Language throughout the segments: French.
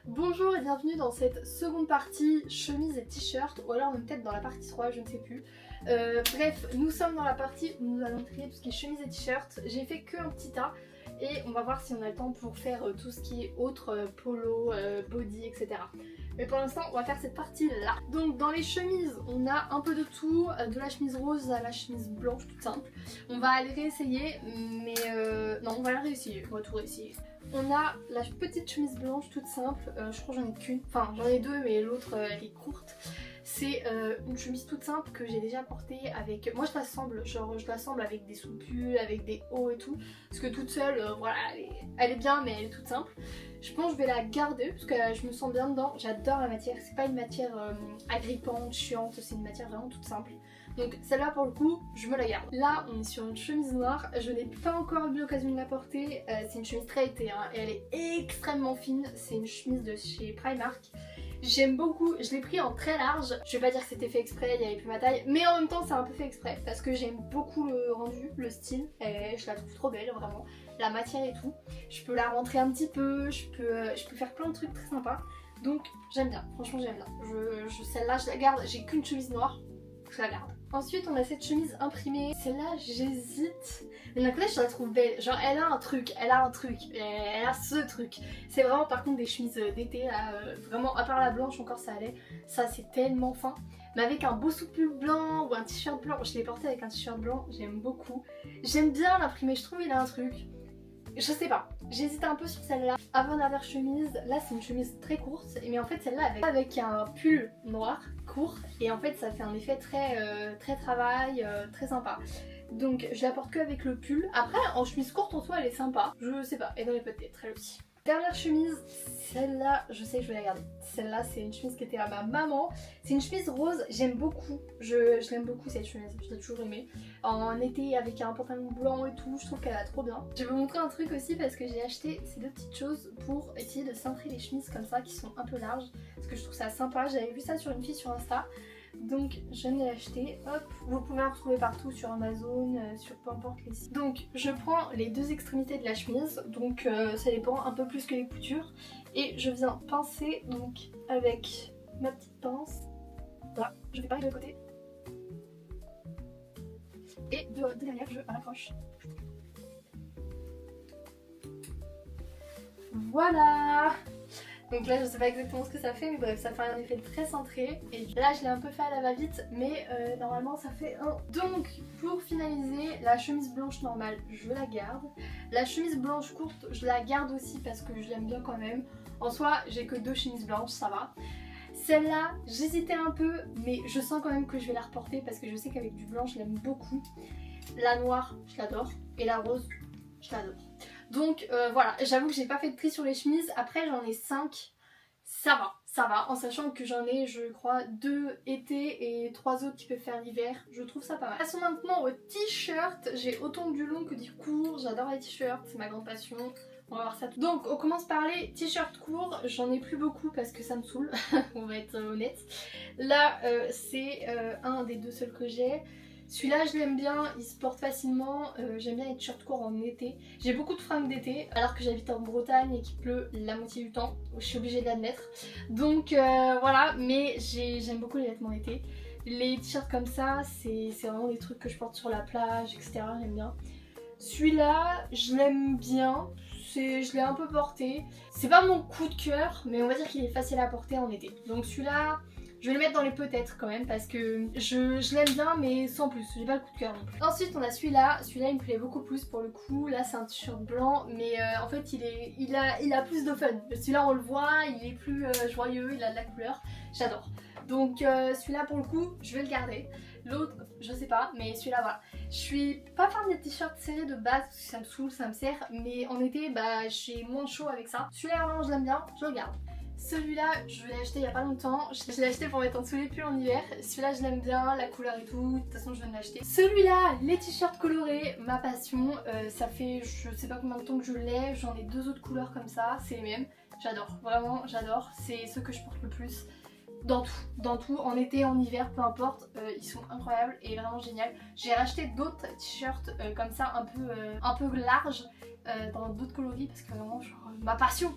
Bonjour et bienvenue dans cette seconde partie chemise et t-shirt, ou alors même peut-être dans la partie 3, je ne sais plus. Bref, nous sommes dans la partie où nous allons trier tout ce qui est chemise et t-shirt. J'ai fait que un petit tas et on va voir si on a le temps pour faire tout ce qui est autre, polo, body, etc. Mais pour l'instant, on va faire cette partie-là. Donc dans les chemises, on a un peu de tout, de la chemise rose à la chemise blanche toute simple. On va aller réessayer, mais non, on va la réessayer, on va tout réessayer. On a la petite chemise blanche toute simple, je crois que j'en ai qu'une, enfin j'en ai deux mais l'autre elle est courte. C'est une chemise toute simple que j'ai déjà portée avec... Moi je l'assemble, genre je l'assemble avec des sous-pulls, avec des hauts et tout. Parce que toute seule, voilà, elle est bien mais elle est toute simple. Je pense que je vais la garder parce que je me sens bien dedans. J'adore la matière, c'est pas une matière agrippante, chiante, c'est une matière vraiment toute simple. Donc celle-là pour le coup, je me la garde. Là on est sur une chemise noire, je n'ai pas encore eu l'occasion de la porter. C'est une chemise très été hein, et elle est extrêmement fine. C'est une chemise de chez Primark. J'aime beaucoup, je l'ai pris en très large. Je vais pas dire que c'était fait exprès, il n'y avait plus ma taille, mais en même temps c'est un peu fait exprès parce que j'aime beaucoup le rendu, le style, et je la trouve trop belle vraiment, la matière et tout. Je peux la rentrer un petit peu, je peux faire plein de trucs très sympas. Donc j'aime bien, franchement j'aime bien. Celle-là je la garde, j'ai qu'une chemise noire, je la garde. Ensuite on a cette chemise imprimée, celle-là j'hésite, mais d'un côté je la trouve belle, genre elle a un truc, elle a ce truc. C'est vraiment par contre des chemises d'été là, vraiment à part la blanche encore ça allait, ça c'est tellement fin. Mais avec un beau sous-pull blanc ou un t-shirt blanc, je l'ai porté avec un t-shirt blanc, j'aime beaucoup. J'aime bien l'imprimer, je trouve il a un truc. Je sais pas, j'hésite un peu sur celle-là. Avant-dernière chemise, là c'est une chemise très courte, mais en fait celle-là avec un pull noir court et en fait ça fait un effet très travail, très sympa. Donc je la porte que avec le pull. Après en chemise courte en soi elle est sympa, je sais pas, et dans les peut-être elle aussi. Dernière chemise, celle-là je sais que je vais la garder. Celle-là c'est une chemise qui était à ma maman. C'est une chemise rose, j'aime beaucoup, je l'aime beaucoup cette chemise, je l'ai toujours aimée. En été avec un pantalon blanc et tout, je trouve qu'elle a trop bien. Je vais vous montrer un truc aussi parce que j'ai acheté ces deux petites choses pour essayer de cintrer les chemises comme ça qui sont un peu larges. Parce que je trouve ça sympa, j'avais vu ça sur une fille sur Insta. Donc je l'ai acheté, hop, vous pouvez en retrouver partout sur Amazon, sur peu importe les sites. Donc je prends les deux extrémités de la chemise, donc ça dépend un peu plus que les coutures. Et je viens pincer donc avec ma petite pince. Voilà, je fais pareil de l'autre côté. Et de derrière je raccroche. Voilà. Donc là je sais pas exactement ce que ça fait mais bref ça fait un effet très centré. Et là je l'ai un peu fait à la va-vite mais normalement ça fait un. Donc pour finaliser, la chemise blanche normale je la garde. La chemise blanche courte je la garde aussi parce que je l'aime bien quand même. En soi j'ai que deux chemises blanches, ça va. Celle-là, j'hésitais un peu, mais je sens quand même que je vais la reporter parce que je sais qu'avec du blanc, je l'aime beaucoup. La noire, je l'adore. Et la rose, je l'adore. Donc voilà, j'avoue que j'ai pas fait de tri sur les chemises. Après, j'en ai 5. Ça va. En sachant que j'en ai, je crois, 2 été et 3 autres qui peuvent faire l'hiver. Je trouve ça pas mal. Passons maintenant au t-shirt. J'ai autant du long que du court. J'adore les t-shirts, c'est ma grande passion. On va voir ça tout. Donc on commence par les t-shirts courts, j'en ai plus beaucoup parce que ça me saoule, on va être honnête. Là c'est un des deux seuls que j'ai. Celui-là je l'aime bien, il se porte facilement, j'aime bien les t-shirts courts en été. J'ai beaucoup de fringues d'été alors que j'habite en Bretagne et qu'il pleut la moitié du temps, je suis obligée de l'admettre. Donc voilà, mais j'aime beaucoup les vêtements d'été. Les t-shirts comme ça, c'est vraiment des trucs que je porte sur la plage, etc. J'aime bien. Celui-là, je l'aime bien, je l'ai un peu porté. C'est pas mon coup de cœur, mais on va dire qu'il est facile à porter en été. Donc celui-là, je vais le mettre dans les peut-être quand même parce que je l'aime bien mais sans plus, j'ai pas le coup de cœur non plus. Ensuite on a celui-là il me plaît beaucoup plus pour le coup. Là c'est un t-shirt blanc mais en fait il a plus de fun. Celui-là on le voit, il est plus joyeux, il a de la couleur, j'adore. Donc celui-là pour le coup je vais le garder. L'autre je sais pas mais celui-là voilà. Je suis pas fan des t-shirts serrés de base parce que ça me saoule, ça me serre, mais en été bah j'ai moins chaud avec ça. Celui-là vraiment je l'aime bien, je le garde. Celui-là je l'ai acheté il y a pas longtemps, je l'ai acheté pour mettre en dessous les pulls en hiver. Celui-là je l'aime bien, la couleur et tout, de toute façon je viens de l'acheter. Celui-là, les t-shirts colorés, ma passion, ça fait je sais pas combien de temps que je l'ai, j'en ai deux autres couleurs comme ça, c'est les mêmes. J'adore, vraiment j'adore, c'est ceux que je porte le plus. dans tout, en été, en hiver, peu importe, ils sont incroyables et vraiment génial. J'ai racheté d'autres t-shirts comme ça un peu larges dans d'autres coloris parce que vraiment genre, ma passion,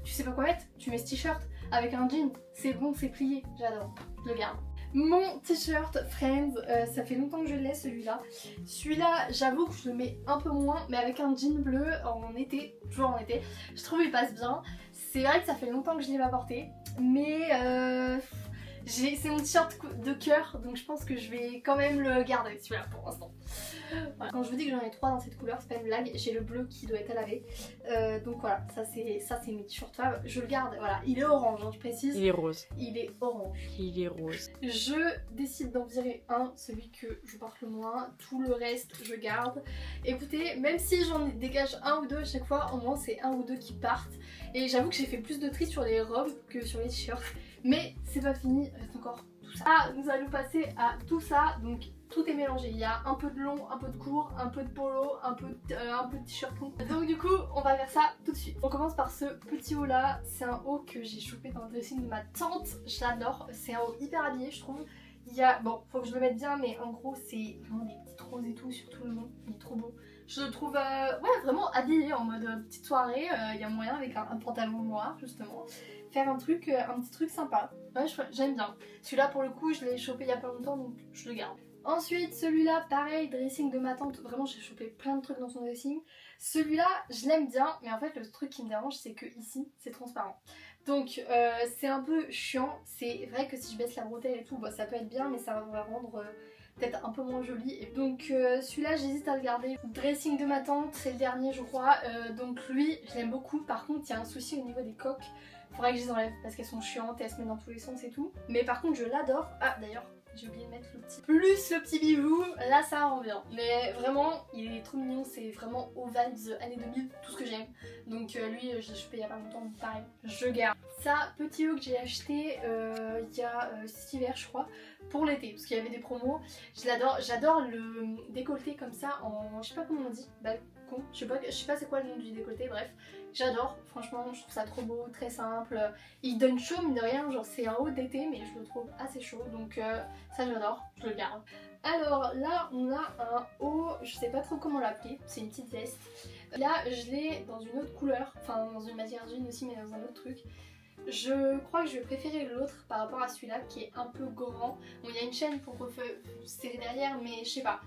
tu sais pas quoi mettre, tu mets ce t-shirt avec un jean, c'est bon, c'est plié, j'adore, je le garde. Mon t-shirt Friends, ça fait longtemps que je l'ai celui-là. Celui-là, j'avoue que je le mets un peu moins, mais avec un jean bleu en été, toujours en été, je trouve il passe bien. C'est vrai que ça fait longtemps que je l'ai pas porté, mais c'est mon t-shirt de cœur, donc je pense que je vais quand même le garder celui-là pour l'instant. Voilà. Quand je vous dis que j'en ai 3 dans cette couleur, c'est pas une blague, j'ai le bleu qui doit être à laver. Donc voilà, ça c'est mes t-shirts femmes. Je le garde, voilà, il est orange, hein, je précise. Il est rose. Il est orange. Il est rose. Je décide d'en virer un, celui que je porte le moins. Tout le reste, je garde. Écoutez, même si j'en dégage un ou deux à chaque fois, au moins c'est un ou deux qui partent. Et j'avoue que j'ai fait plus de tri sur les robes que sur les t-shirts. Mais c'est pas fini, il reste encore tout ça. Ah, nous allons passer à tout ça. Donc tout est mélangé. Il y a un peu de long, un peu de court, un peu de polo, un peu de t-shirt long. Donc du coup, on va faire ça tout de suite. On commence par ce petit haut là. C'est un haut que j'ai chopé dans le dressing de ma tante. J'adore. C'est un haut hyper habillé, je trouve. Il y a, bon, faut que je le mette bien, mais en gros, c'est vraiment des petites roses et tout sur tout le long. Il est trop beau. Je le trouve ouais, vraiment habillé en mode petite soirée. Il y a moyen avec un pantalon noir justement. Faire un petit truc sympa. Ouais, j'aime bien. Celui-là pour le coup, je l'ai chopé il y a pas longtemps, donc je le garde. Ensuite, celui-là, pareil, dressing de ma tante. Vraiment, j'ai chopé plein de trucs dans son dressing. Celui-là, je l'aime bien, mais en fait, le truc qui me dérange, c'est que ici, c'est transparent. Donc, c'est un peu chiant. C'est vrai que si je baisse la bretelle et tout, bah, ça peut être bien, mais ça va rendre peut-être un peu moins joli. Et donc, celui-là, j'hésite à le garder. Dressing de ma tante, c'est le dernier, je crois. Donc, lui, je l'aime beaucoup. Par contre, il y a un souci au niveau des coques. Faudrait que je les enlève parce qu'elles sont chiantes et elles se mettent dans tous les sens et tout. Mais par contre, je l'adore. Ah, d'ailleurs. J'ai oublié de mettre le petit. Plus le petit bijou, là ça rend bien. Mais vraiment, il est trop mignon, c'est vraiment aux vibes années 2000, tout ce que j'aime. Donc lui, je l'ai chopé il y a pas longtemps, donc pareil, je garde. Ça, petit haut que j'ai acheté il y a cet hiver, je crois, pour l'été, parce qu'il y avait des promos. Je l'adore, j'adore le décolleté comme ça en, je sais pas comment on dit, balcon, je sais pas c'est quoi le nom du décolleté, bref. J'adore, franchement, je trouve ça trop beau, très simple. Il donne chaud, mine de rien, genre c'est un haut d'été, mais je le trouve assez chaud, donc ça j'adore, je le garde. Alors là, on a un haut, je sais pas trop comment l'appeler, c'est une petite veste. Là, je l'ai dans une autre couleur, enfin dans une matière jean aussi, mais dans un autre truc. Je crois que je vais préférer l'autre par rapport à celui-là qui est un peu grand. Bon, il y a une chaîne pour serrer derrière, mais je sais pas.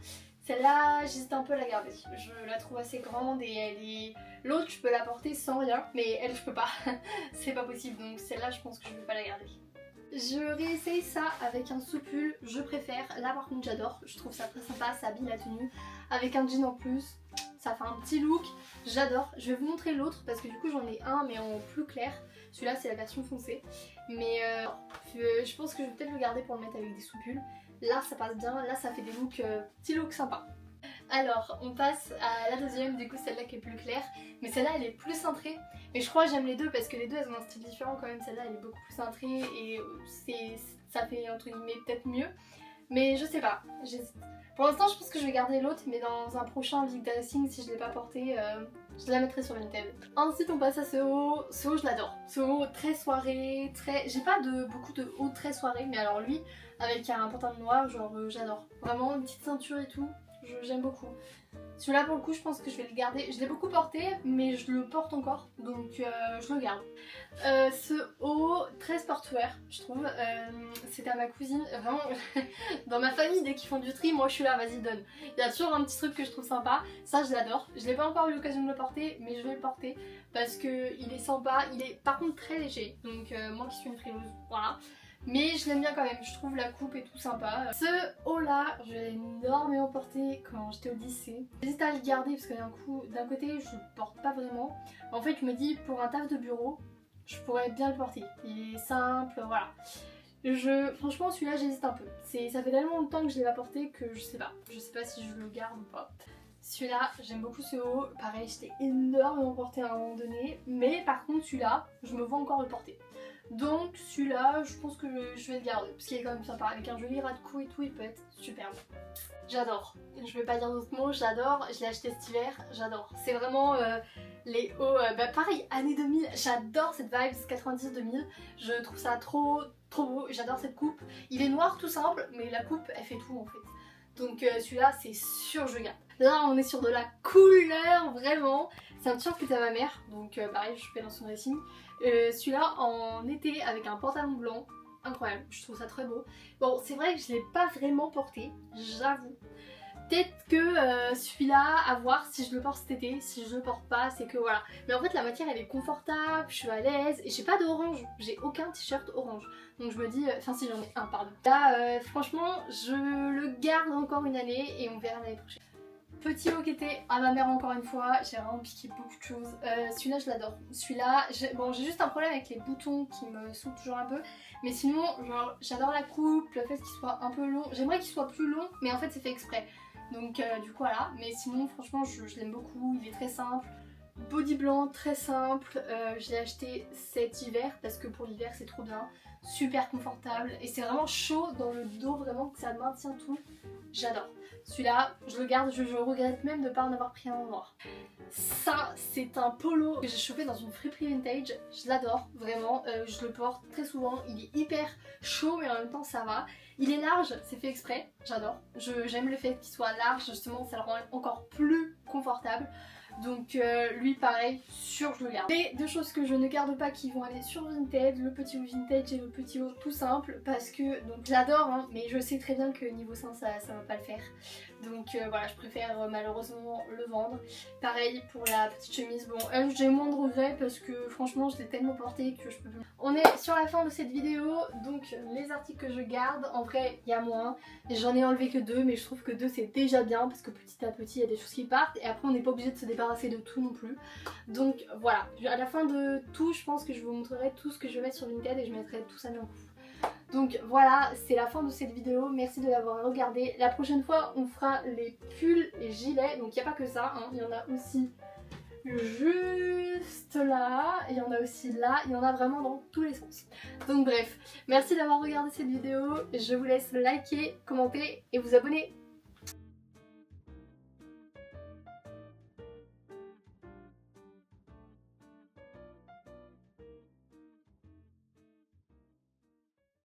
Celle-là, j'hésite un peu à la garder. Je la trouve assez grande et elle est... L'autre, je peux la porter sans rien, mais elle, je peux pas. C'est pas possible, donc celle-là, je pense que je vais pas la garder. Je réessaye ça avec un soupul, je préfère. Là, par contre, j'adore. Je trouve ça très sympa, ça habille la tenue. Avec un jean en plus, ça fait un petit look. J'adore. Je vais vous montrer l'autre parce que du coup, j'en ai un, mais en plus clair. Celui-là, c'est la version foncée. Mais je pense que je vais peut-être le garder pour le mettre avec des soupules. Là ça passe bien, là ça fait des looks, petits looks sympas. Alors on passe à la deuxième, du coup celle-là qui est plus claire. Mais celle-là elle est plus cintrée. Mais je crois que j'aime les deux parce que les deux elles ont un style différent quand même. Celle-là elle est beaucoup plus cintrée et ça fait entre guillemets peut-être mieux. Mais je sais pas, j'hésite. Pour l'instant je pense que je vais garder l'autre, mais dans un prochain Big Dressing, si je l'ai pas porté, je la mettrai sur Vinted. Ensuite on passe à ce haut je l'adore. Ce haut très soirée, très... J'ai pas beaucoup de hauts très soirée, mais alors lui, avec un pantalon noir, genre j'adore. Vraiment une petite ceinture et tout, j'aime beaucoup. Celui-là pour le coup je pense que je vais le garder. Je l'ai beaucoup porté mais je le porte encore donc je le garde. Ce haut très sportwear je trouve. C'était à ma cousine. Vraiment dans ma famille dès qu'ils font du tri moi je suis là, vas-y donne. Il y a toujours un petit truc que je trouve sympa. Ça je l'adore. Je n'ai pas encore eu l'occasion de le porter mais je vais le porter parce que il est sympa. Il est par contre très léger donc moi qui suis une frileuse voilà. Mais je l'aime bien quand même, je trouve la coupe et tout sympa. Ce haut là, je l'ai énormément porté quand j'étais au lycée. J'hésite à le garder parce que d'un côté je le porte pas vraiment. En fait je me dis pour un taf de bureau, je pourrais bien le porter. Il est simple, voilà. Franchement celui-là j'hésite un peu. Ça fait tellement longtemps que je l'ai pas porté que je sais pas si je le garde ou pas. Celui-là, j'aime beaucoup ce haut. Pareil, j'étais énormément portée à un moment donné. Mais par contre, celui-là, je me vois encore le porter. Donc celui-là, je pense que je vais le garder. Parce qu'il est quand même sympa. Avec un joli ras de cou et tout, il peut être superbe. J'adore. Je vais pas dire d'autres mots, j'adore. Je l'ai acheté cet hiver, j'adore. C'est vraiment les hauts, pareil, année 2000. J'adore cette vibe 90-2000. Je trouve ça trop beau. J'adore cette coupe. Il est noir tout simple, mais la coupe, elle fait tout en fait. Donc celui-là, c'est sûr, je garde. Là, on est sur de la couleur, vraiment. C'est un t-shirt que t'as ma mère, donc pareil, je fais dans son dressing. Celui-là en été avec un pantalon blanc. Incroyable, je trouve ça très beau. Bon, c'est vrai que je l'ai pas vraiment porté, j'avoue. Peut-être que celui-là, à voir si je le porte cet été, si je le porte pas, c'est que voilà. Mais en fait la matière elle est confortable, je suis à l'aise et j'ai pas d'orange, j'ai aucun t-shirt orange. Donc je me dis, enfin si j'en ai un pardon. Là franchement je le garde encore une année et on verra l'année prochaine. Petit haut qui était à ma mère encore une fois, j'ai vraiment piqué beaucoup de choses. Celui-là je l'adore. Celui-là, j'ai juste un problème avec les boutons qui me saoulent toujours un peu. Mais sinon, genre j'adore la coupe, le fait qu'il soit un peu long. J'aimerais qu'il soit plus long, mais en fait c'est fait exprès. Donc du coup voilà. Mais sinon franchement je l'aime beaucoup, il est très simple. Body blanc, très simple. Je l'ai acheté cet hiver parce que pour l'hiver c'est trop bien. Super confortable et c'est vraiment chaud dans le dos, vraiment que ça maintient tout. J'adore. Celui-là, je le garde, je regrette même de ne pas en avoir pris un en noir. Ça, c'est un polo que j'ai chopé dans une friperie vintage. Je l'adore, vraiment. Je le porte très souvent. Il est hyper chaud, mais en même temps, ça va. Il est large, c'est fait exprès. J'adore. J'aime le fait qu'il soit large, justement, ça le rend encore plus confortable. Donc lui pareil, sûr je le garde. Les deux choses que je ne garde pas qui vont aller sur Vinted, le petit haut vintage et le petit haut tout simple parce que donc j'adore hein, mais je sais très bien que niveau sein ça va pas le faire. Donc voilà, je préfère malheureusement le vendre. Pareil pour la petite chemise, bon elle j'ai moins de regrets parce que franchement je l'ai tellement portée que je peux plus. On est sur la fin de cette vidéo, donc les articles que je garde, en vrai il y a moins. J'en ai enlevé que 2 mais je trouve que 2 c'est déjà bien parce que petit à petit il y a des choses qui partent et après on n'est pas obligé de se débarrasser de tout non plus. Donc voilà, à la fin de tout je pense que je vous montrerai tout ce que je vais mettre sur Vinted et je mettrai tout ça mis en coup. Donc voilà, c'est la fin de cette vidéo, merci de l'avoir regardée. La prochaine fois on fera les pulls et gilets, donc il n'y a pas que ça, hein. Il y en a aussi juste là, il y en a aussi là, il y en a vraiment dans tous les sens. Donc bref, merci d'avoir regardé cette vidéo, je vous laisse liker, commenter et vous abonner.